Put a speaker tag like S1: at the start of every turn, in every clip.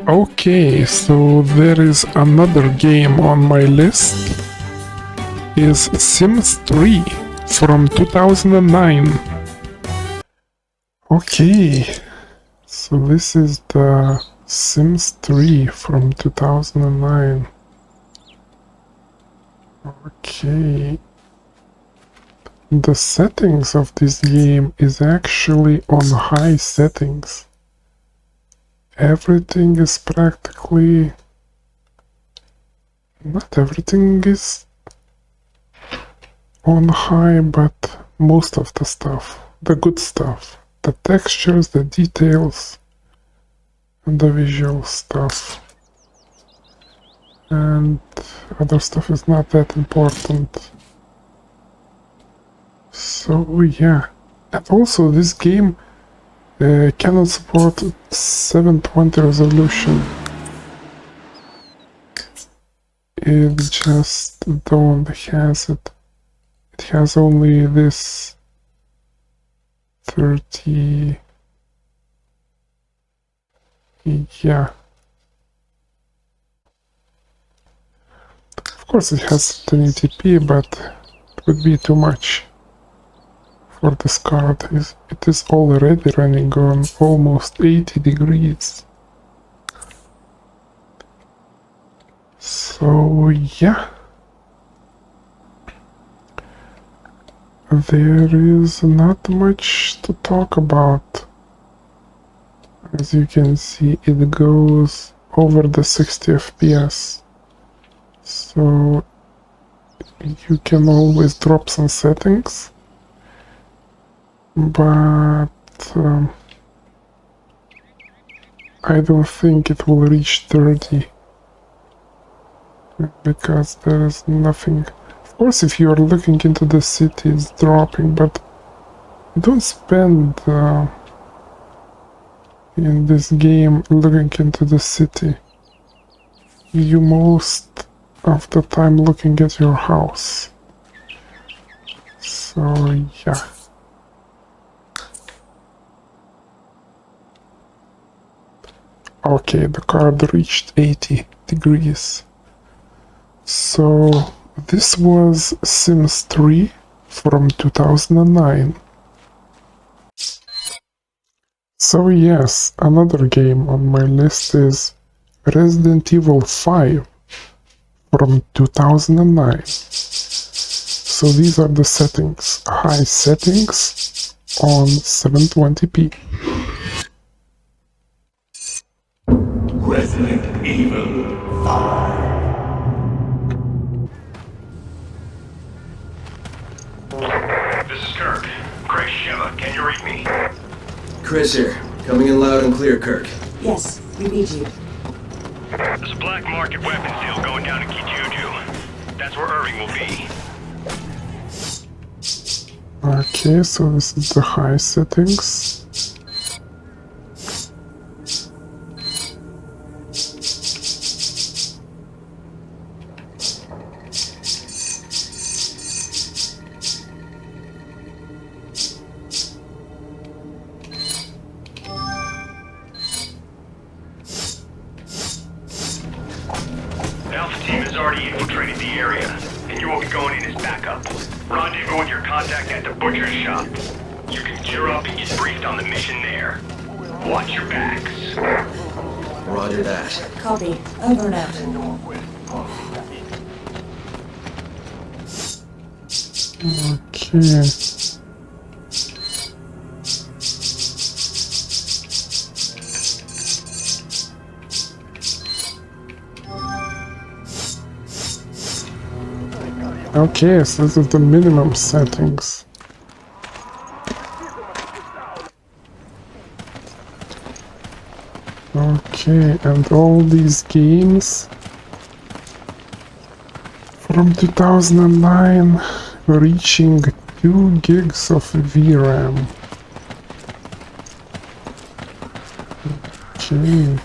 S1: Okay, so there is another game on my list. Is Sims 3 from 2009. Okay, so this is the Sims 3 from 2009. Okay. The settings of this game is actually on high settings. Everything is practically... Not everything is on high, but most of the stuff. The good stuff. The textures, the details, and the visual stuff. And other stuff is not that important. So yeah. And also this game cannot support 720 resolution. It just don't has it. It has only this 30. Yeah. Of course it has 1080p, but it would be too much for this card. It is already running on almost 80 degrees. So yeah. There is not much to talk about. As you can see, it goes over the 60 FPS. So you can always drop some settings, but I don't think it will reach 30 because there is nothing. Of course, if you are looking into the city, it's dropping, but don't spend in this game looking into the city. You most of the time looking at your house. So yeah. Okay, the card reached 80 degrees. So this was Sims 3 from 2009. So yes, another game on my list is Resident Evil 5 from 2009. So these are the settings. High settings on 720p.
S2: Resident Evil 5.
S3: This is Kirk. Chris Sheva, can you read me?
S4: Chris here. Coming in loud and clear, Kirk.
S5: Yes, we read you.
S3: There's a black market weapons deal going down in Kijuju. That's where Irving will be.
S1: Okay, so this is the high settings.
S3: Alpha team has already infiltrated the area, and you will be going in as backup. Rendezvous with your contact at the butcher's shop. You can gear up and get briefed on the mission there. Watch your backs.
S4: Roger that.
S5: Copy. Over and out.
S1: Okay. Okay, so this is the minimum settings. Okay, and all these games from 2009 reaching 2 gigs of VRAM. Okay.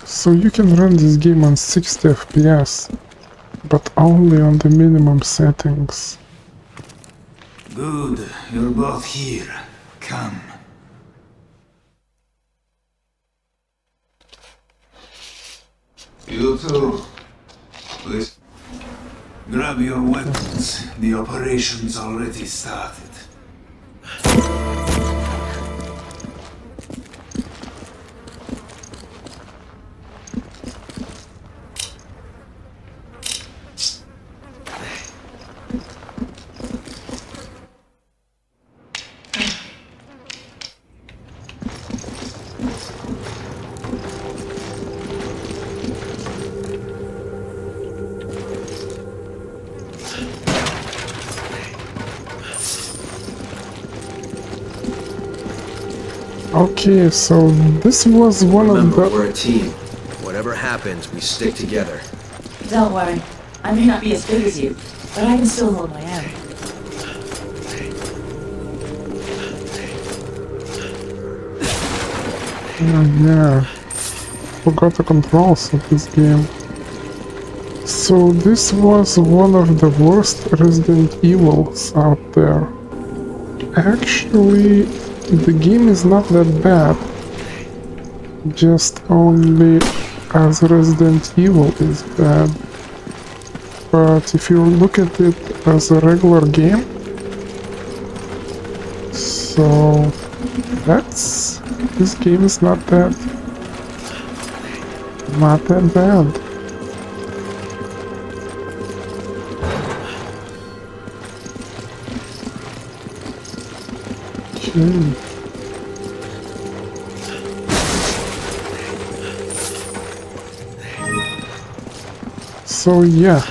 S1: So you can run this game on 60 FPS, but only on the minimum settings.
S6: Good, you're both here. Come. You too. Please. Grab your weapons. The operation's already started.
S1: Okay, so this was one of
S4: Remember,
S1: the...
S4: we're a team. Whatever happens, we stick together.
S5: Don't worry. I may not be as big as you, but I can still hold my own.
S1: Yeah, forgot the controls of this game. So this was one of the worst Resident Evils out there. Actually, the game is not that bad, just only as Resident Evil is bad. But if you look at it as a regular game, so this game is not that bad. Okay. So yeah,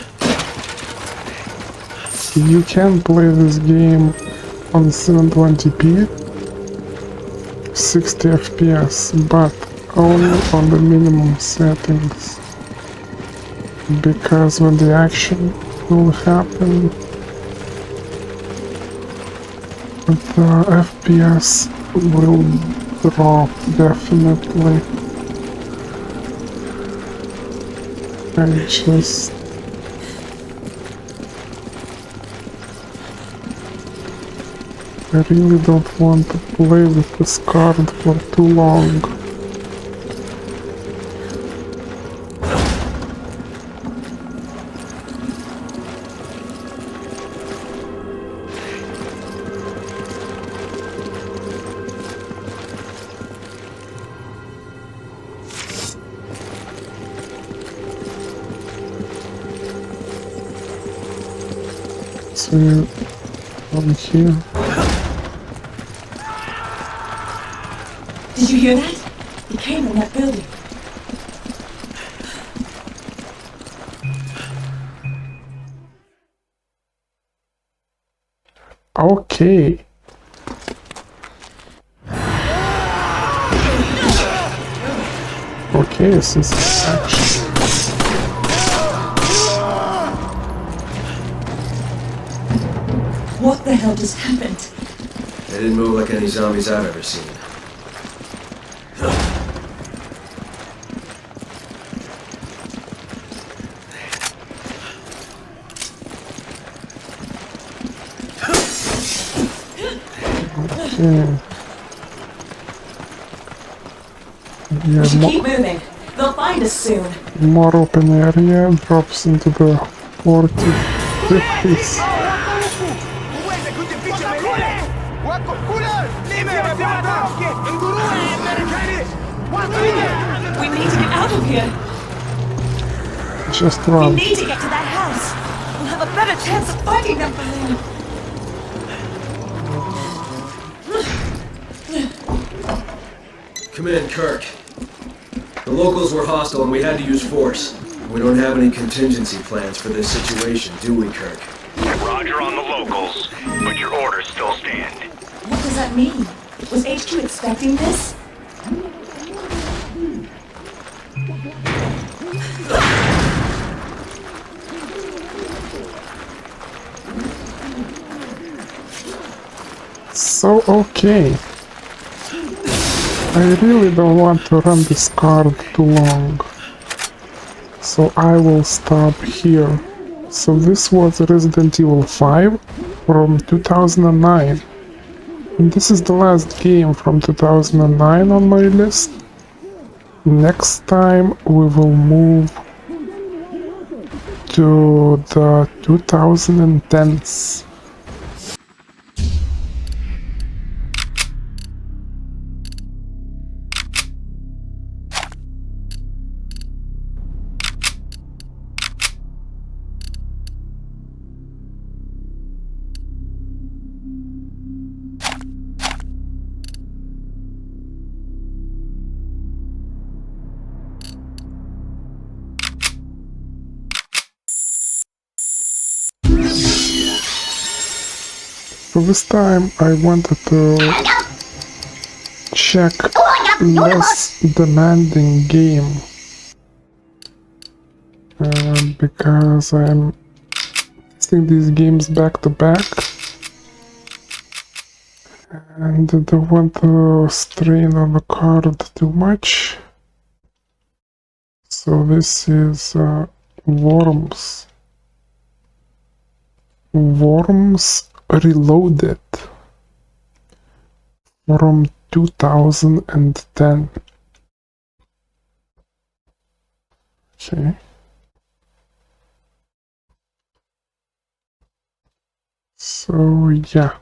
S1: you can play this game on 720p, 60 FPS, but only on the minimum settings, because when the action will happen, the FPS will drop definitely. I really don't want to play with this card for too long. So on here.
S5: Did you hear that? He came from that building.
S1: Okay. Okay, this is action.
S5: What the hell just happened?
S4: They didn't move like any zombies I've ever seen.
S1: Okay.
S5: We
S1: Yeah,
S5: should keep moving. They'll find us soon.
S1: more open area drops into the 40s, 50s.
S5: We need to get out of here.
S1: Just
S5: We
S1: run.
S5: need to get to that house. We'll have a better chance of finding them from there.
S4: Come in, Kirk. The locals were hostile and we had to use force. We don't have any contingency plans for this situation, do we, Kirk?
S3: Roger on the locals, but your orders still stand.
S5: What does that mean? Was HQ expecting this?
S1: So, okay. I really don't want to run this card too long. So I will stop here. So this was Resident Evil 5 from 2009. And this is the last game from 2009 on my list. Next time we will move to the 2010s. So this time I wanted to check less demanding game because I'm testing these games back to back and I don't want to strain on the card too much. So this is Worms Reloaded from 2010. Okay. So yeah.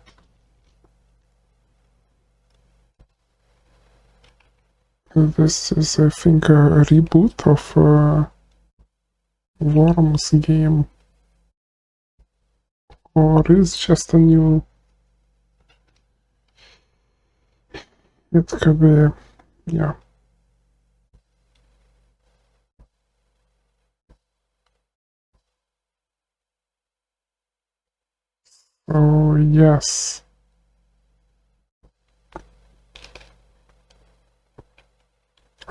S1: This is, I think, a reboot of Worms game. Or is just a new... It could be... yeah. So, yes.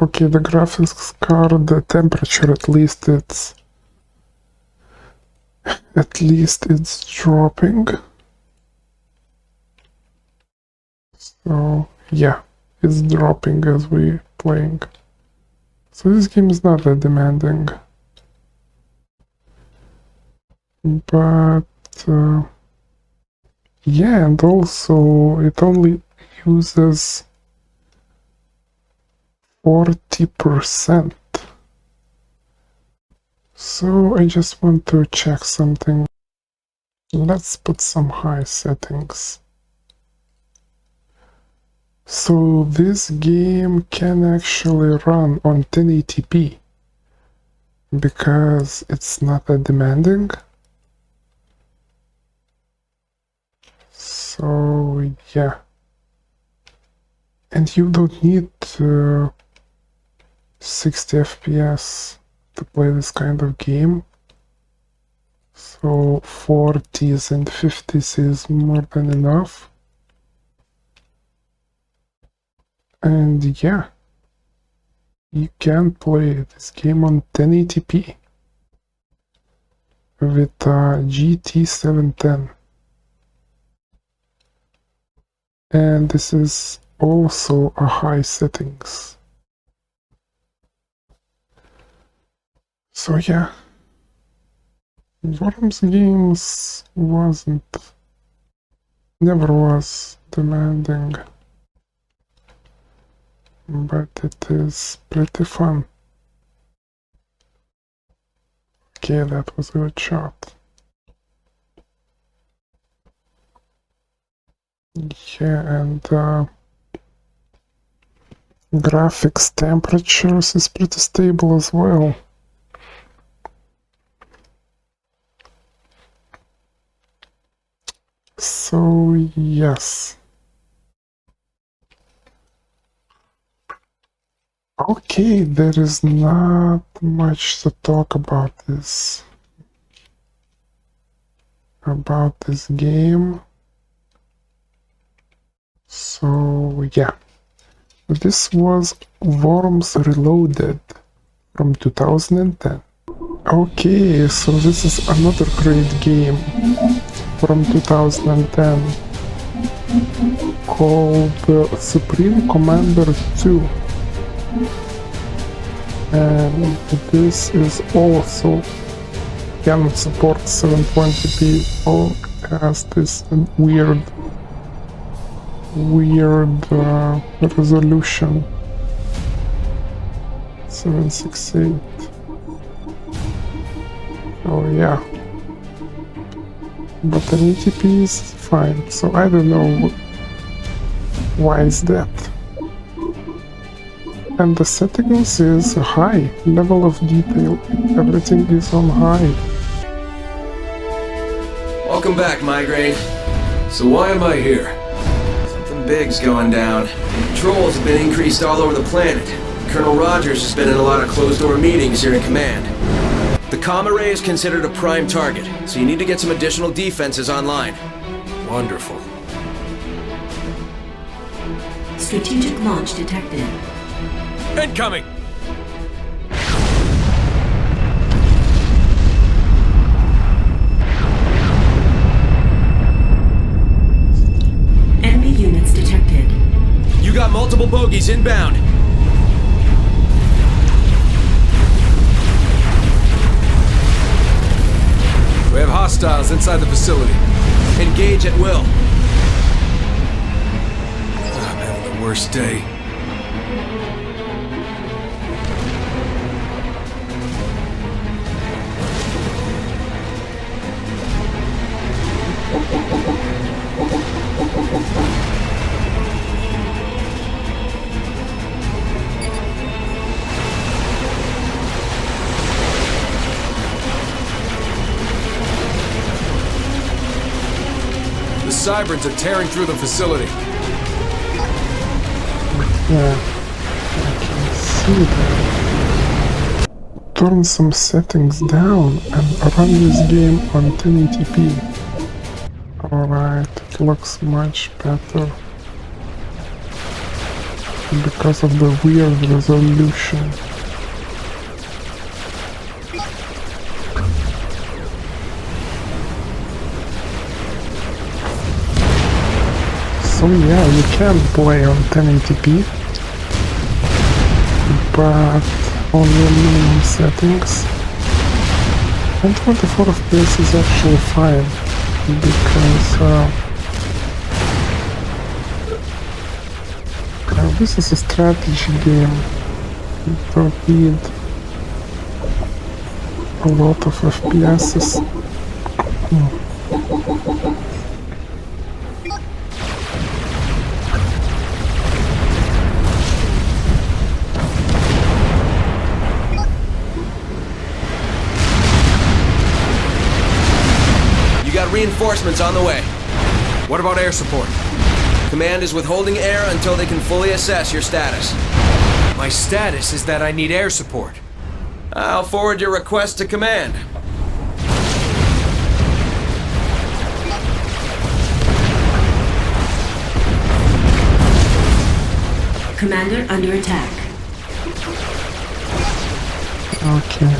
S1: Okay, the graphics card, the temperature, at least it's dropping. So yeah, it's dropping as we playing. So this game is not that demanding, but yeah, and also it only uses 40%. So I just want to check something. Let's put some high settings. So this game can actually run on 1080p because it's not that demanding. So yeah. And you don't need 60 FPS to play this kind of game. So 40s and 50s is more than enough. And yeah, you can play this game on 1080p with GT 710. And this is also a high settings. So yeah, Worms games never was demanding, but it is pretty fun. Okay, that was a good shot. Yeah, and graphics temperatures is pretty stable as well. So yes. Okay, there is not much to talk about this game. So yeah, this was Worms Reloaded from 2010. Okay, so this is another great game from 2010 called Supreme Commander 2. And this is also cannot support 720p or has this weird resolution. 768. Oh yeah. But an 80p is fine, so I don't know why is that. And the settings is high, level of detail, everything is on high.
S4: Welcome back, Migraine. So why am I here? Something big's going down. Patrols have been increased all over the planet. Colonel Rogers has been in a lot of closed-door meetings here in command. The comm array is considered a prime target, so you need to get some additional defenses online.
S7: Wonderful.
S8: Strategic launch detected.
S7: Incoming!
S8: Enemy units detected.
S4: You got multiple bogies inbound.
S7: We have hostiles inside the facility.
S4: Engage at will.
S7: I'm having the worst day. The Cyberns are tearing through the facility.
S1: Yeah, I can see that. Turn some settings down and run this game on 1080p. Alright, it looks much better. Because of the weird resolution. So yeah, you can play on 1080p, but only minimum settings. And 24 FPS is actually fine, because this is a strategy game. You don't need a lot of FPSs.
S4: Reinforcements on the way.
S7: What about air support?
S4: Command is withholding air until they can fully assess your status.
S7: My status is that I need air support.
S4: I'll forward your request to command.
S8: Commander under attack.
S1: Okay,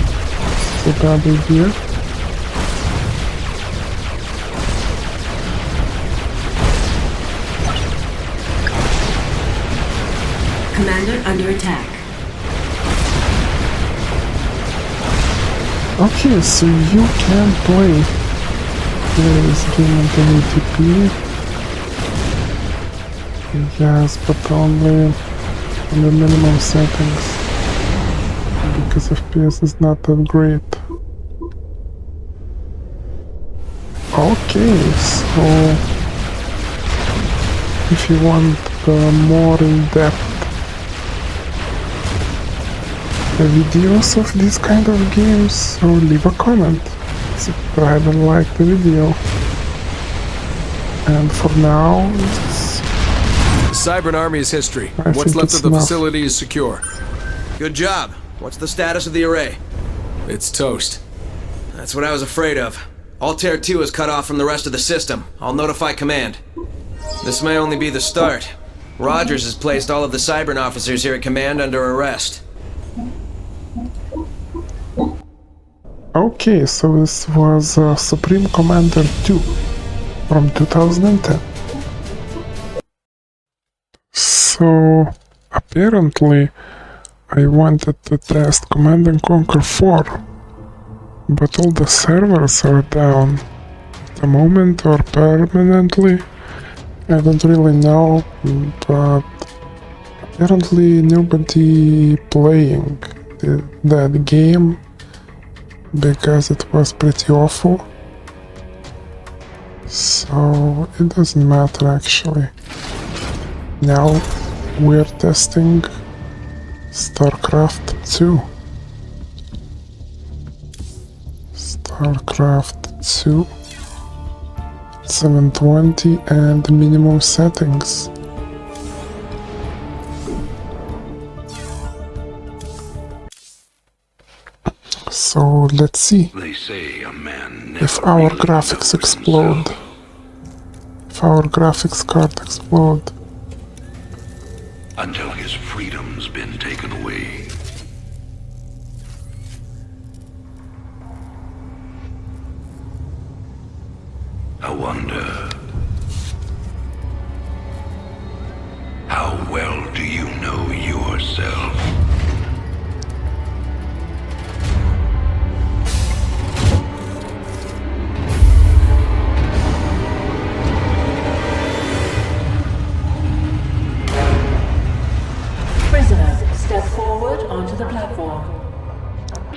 S1: so that is here.
S8: Commander under attack.
S1: Okay, so you can play this game on 1080p. Yes, but only on the minimum settings, because FPS is not that great. Okay, so if you want more in-depth videos of this kind of games, so leave a comment, subscribe and like the video. And for now,
S7: The Cybern army is history.
S1: I
S7: What's
S1: think
S7: left
S1: it's
S7: of the
S1: enough.
S7: facility is secure.
S4: Good job. What's the status of the array?
S7: It's toast.
S4: That's what I was afraid of. Altair 2 is cut off from the rest of the system. I'll notify command. This may only be the start. Rogers has placed all of the Cybern officers here at command under arrest.
S1: okay, so this was Supreme Commander 2 from 2010. So apparently I wanted to test Command & Conquer 4, but all the servers are down at the moment or permanently. I don't really know, but apparently nobody playing that game because it was pretty awful. So it doesn't matter actually. Now we're testing StarCraft 2. StarCraft 2 720 and minimum settings. So let's see
S2: They say a man
S1: if
S2: never
S1: our
S2: really
S1: graphics
S2: knows
S1: explode.
S2: himself.
S1: If our graphics card explode.
S2: Until his freedom's been taken away. I wonder, how well do you know yourself?
S5: Prisoner, step forward onto the platform.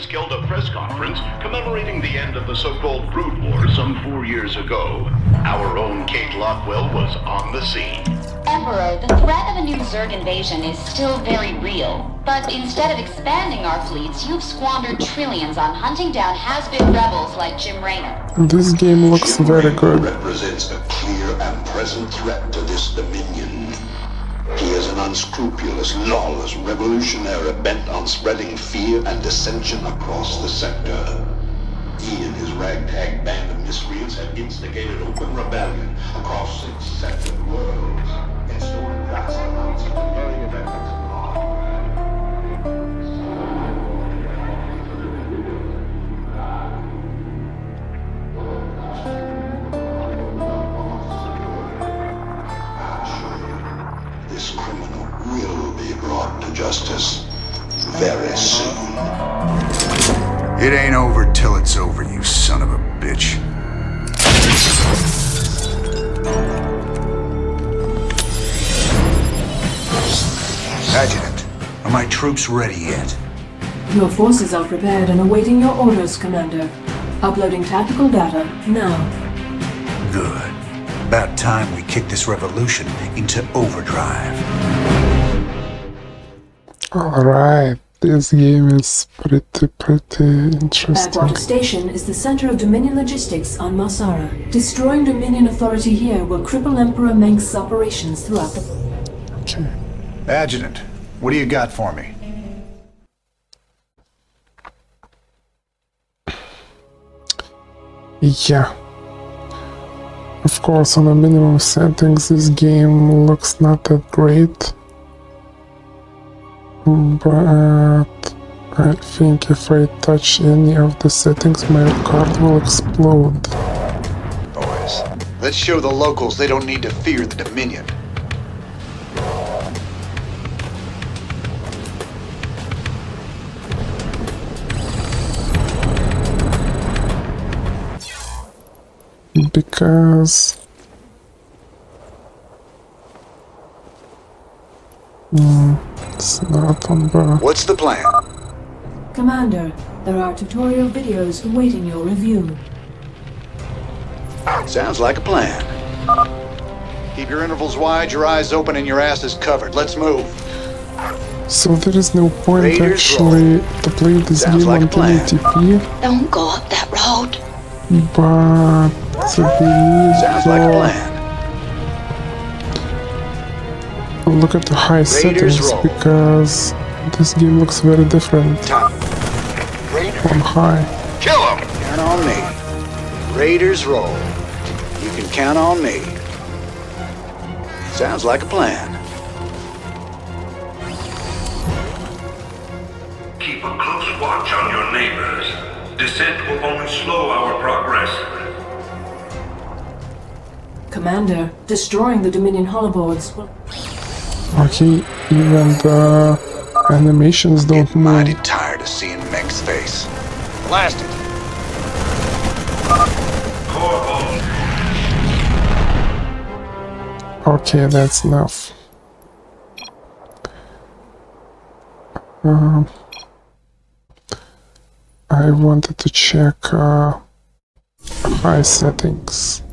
S9: Held a press conference commemorating the end of the so-called Brood War some 4 years ago. Our own Kate Lockwell was on the scene.
S10: Emperor, the threat of a new Zerg invasion is still very real. But instead of expanding our fleets, you've squandered trillions on hunting down has-been rebels like Jim Raynor.
S1: This game looks very good.
S11: Represents a clear and present threat to this dominion. He is an unscrupulous, lawless revolutionary bent on spreading fear and dissension across the sector. He and his ragtag band of miscreants have instigated open rebellion across 6 separate worlds, instilling vast amounts of varying effects of This criminal will be brought to justice very soon.
S6: It ain't over till it's over, you son of a bitch. Adjutant, are my troops ready yet?
S5: Your forces are prepared and awaiting your orders, Commander. Uploading tactical data now.
S6: Good. About time we kick this revolution into overdrive.
S1: Alright, this game is pretty interesting.
S5: Backwater Station is the center of Dominion logistics on Marsara. Destroying Dominion authority here will cripple Emperor Mengsk's operations throughout the...
S1: Okay.
S6: Adjutant, what do you got for me?
S1: Yeah. Of course, on the minimum settings, this game looks not that great. But I think if I touch any of the settings, my card will explode.
S6: Boys, let's show the locals they don't need to fear the Dominion.
S1: Because it's not on the...
S6: What's the plan?
S5: Commander, there are tutorial videos awaiting your review.
S6: Sounds like a plan. Keep your intervals wide, your eyes open, and your asses covered. Let's move.
S1: So there is no point
S6: Raiders
S1: actually to play this
S6: Sounds
S1: game
S6: like a
S1: on
S6: plan.
S1: 1080p,
S10: Don't go up that road.
S1: but we need
S6: Sounds like a plan.
S1: look at the high
S6: Raiders
S1: settings
S6: roll.
S1: because this game looks very different on high.
S6: Kill him! Count on me. Raiders roll. You can count on me. Sounds like a plan.
S2: Keep a close watch on your neighbors. Descent will only slow our progress.
S5: Commander, destroying the Dominion holoboards will...
S1: Okay, even the animations don't
S6: Getting mighty
S1: move.
S6: tired of seeing Meng's face. Blast it.
S1: Okay, that's enough. I wanted to check high settings.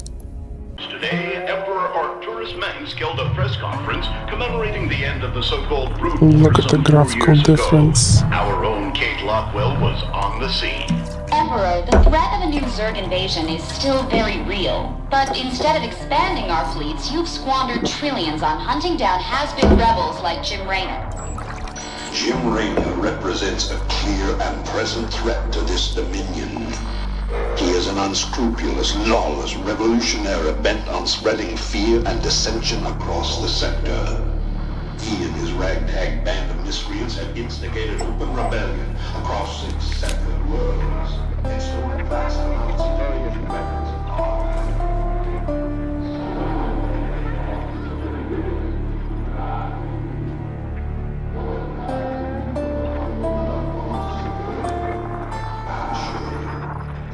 S9: Today, Emperor Arcturus Mengsk held a press conference commemorating the end of the so-called Brood
S1: Look
S9: War
S1: at the
S9: some 4
S1: graphical
S9: years ago.
S1: difference.
S9: Our own Kate Lockwell was on the scene.
S10: Emperor, the threat of a new Zerg invasion is still very real. But instead of expanding our fleets, you've squandered trillions on hunting down has-been rebels like Jim Raynor.
S11: Jim Raynor represents a clear and present threat to this Dominion. He is an unscrupulous, lawless revolutionary bent on spreading fear and dissension across the sector. He and his ragtag band of miscreants have instigated open rebellion across 6 separate worlds and stolen vast amounts of various weapons and arms.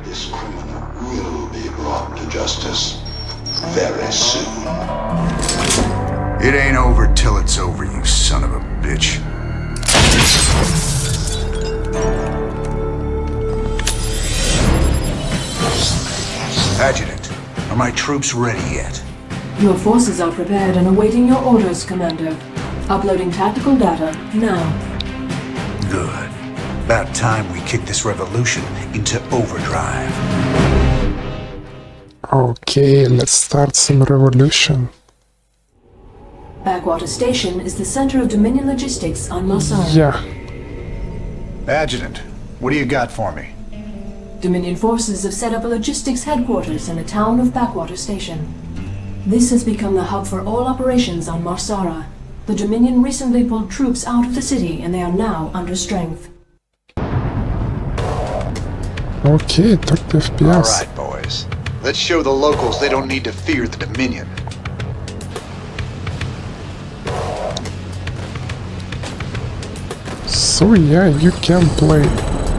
S11: This criminal will be brought to justice very soon.
S12: It ain't over till it's over, you son of a bitch. Adjutant, are my troops ready yet?
S5: Your forces are prepared and awaiting your orders, Commander. Uploading tactical data now.
S12: Good. About time we kick this revolution into overdrive.
S1: Okay, let's start some revolution.
S5: Backwater Station is the center of Dominion logistics on Mossara.
S1: Yeah.
S12: Adjutant, what do you got for me?
S5: Dominion forces have set up a logistics headquarters in the town of Backwater Station. This has become the hub for all operations on Mossara. The Dominion recently pulled troops out of the city and they are now under strength.
S1: Okay, 30 FPS.
S12: Alright, boys. Let's show the locals they don't need to fear the Dominion.
S1: So yeah, you can play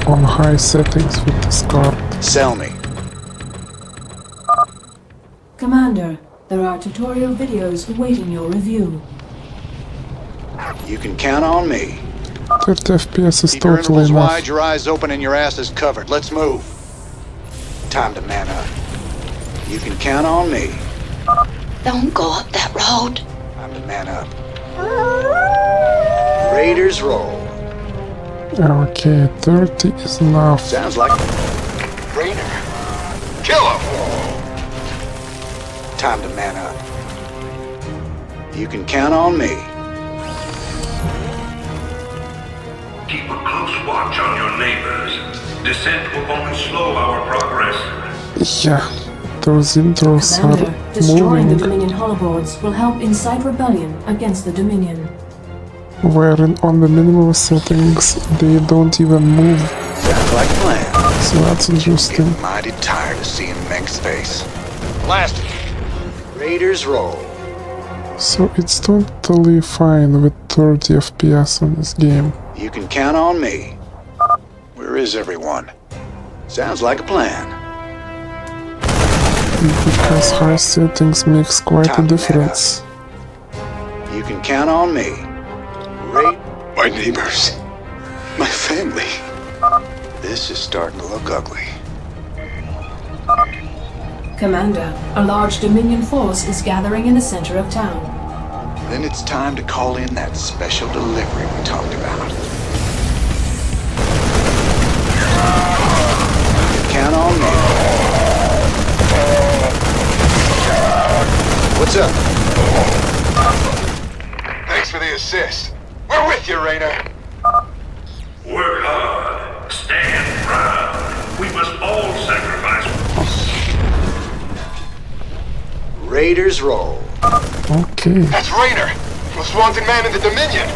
S1: on high settings with this card.
S12: Sell me.
S5: Commander, there are tutorial videos awaiting your review.
S12: You can count on me.
S1: 30 FPS is
S12: Keep your
S1: totally
S12: intervals
S1: enough.
S12: wide, your eyes open, and your ass is covered. Let's move. Time to man up. You can count on me.
S10: Don't go up that road.
S12: Time to man up. Raiders roll.
S1: Okay, 30 is enough.
S12: Sounds like Raider. Kill him! Time to man up. You can count on me.
S2: Keep a close watch on your neighbors. Descent will only slow our progress.
S1: Yeah, those intros
S5: Commander,
S1: are
S5: destroying the
S1: moving.
S5: Dominion holoboards will help incite rebellion against the Dominion.
S1: Wherein on the minimal settings they don't even move.
S12: Sounds like a plan.
S1: So that's interesting.
S12: Mighty tired of seeing Meng's face. Blast it. Raiders roll.
S1: So it's totally fine with 30 FPS on this game.
S12: You can count on me. Where is everyone? Sounds like a plan.
S1: Because high settings makes quite a
S12: Time to man
S1: difference.
S12: You can count on me. My neighbors. My family. This is starting to look ugly.
S5: Commander, a large Dominion force is gathering in the center of town.
S12: Then it's time to call in that special delivery we talked about. Count on me. What's up? Thanks for the assist. We're with you, Raynor.
S2: Work hard. Stand proud. We must all sacrifice.
S12: Raiders roll.
S1: Okay.
S12: That's Raynor, most wanted man in the Dominion.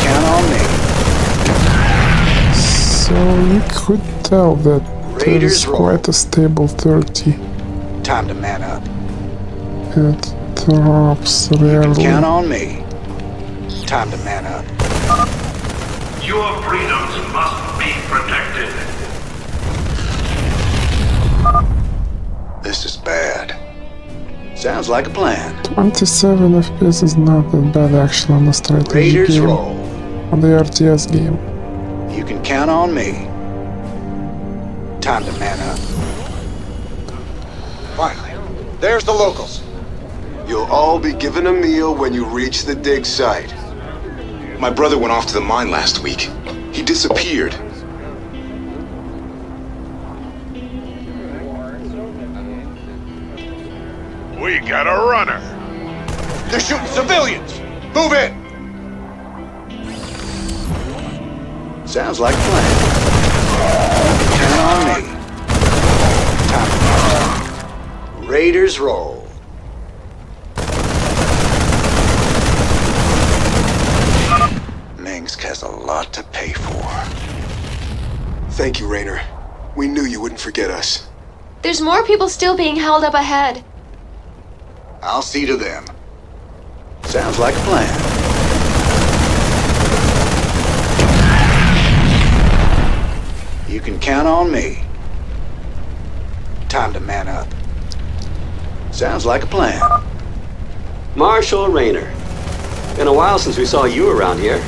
S12: Count on me.
S1: So you could tell that there
S12: Raiders
S1: is
S12: roll.
S1: quite a stable 30.
S12: Time to man up.
S1: It drops
S12: Count
S1: rarely.
S12: on me. Time to man up.
S2: Your freedoms must be protected.
S12: This is bad. Sounds like a plan.
S1: 27 FPS is not that bad actually on the strategy
S12: Raiders
S1: game,
S12: roll.
S1: on the RTS game.
S12: You can count on me. Time to man up. Finally, there's the locals.
S13: You'll all be given a meal when you reach the dig site.
S14: My brother went off to the mine last week. He disappeared.
S9: We got a runner.
S12: They're shooting civilians. Move in. Sounds like a plan. Count on me. Time. Raiders roll. Minsk has a lot to pay for.
S13: Thank you, Raynor. We knew you wouldn't forget us.
S15: There's more people still being held up ahead.
S12: I'll see to them. Sounds like a plan. You can count on me. Time to man up. Sounds like a plan.
S16: Marshal Raynor. Been a while since we saw you around here.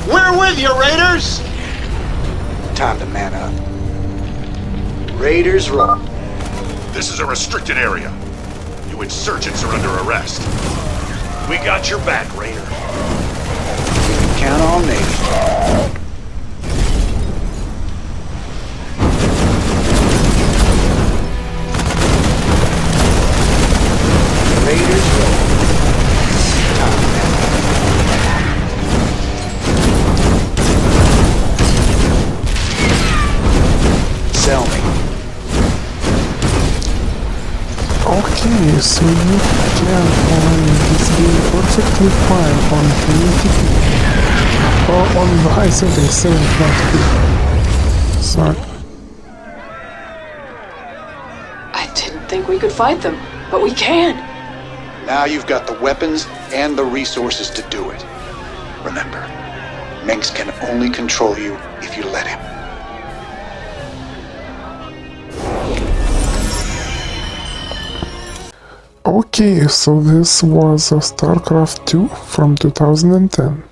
S12: We're with you, Raiders! Time to man up. Raiders roll.
S9: This is a restricted area. You insurgents are under arrest. We got your back, Raynor.
S12: You can count on me. Raiders roll. Time to man up. Sell me.
S1: Okay, so you can play this game perfectly fine on 1080p or on the high settings 720p. Sorry.
S5: I didn't think we could fight them, but we can.
S12: Now you've got the weapons and the resources to do it. Remember, Minsk can only control you if you let him.
S1: Okay, so this was StarCraft 2 from 2010.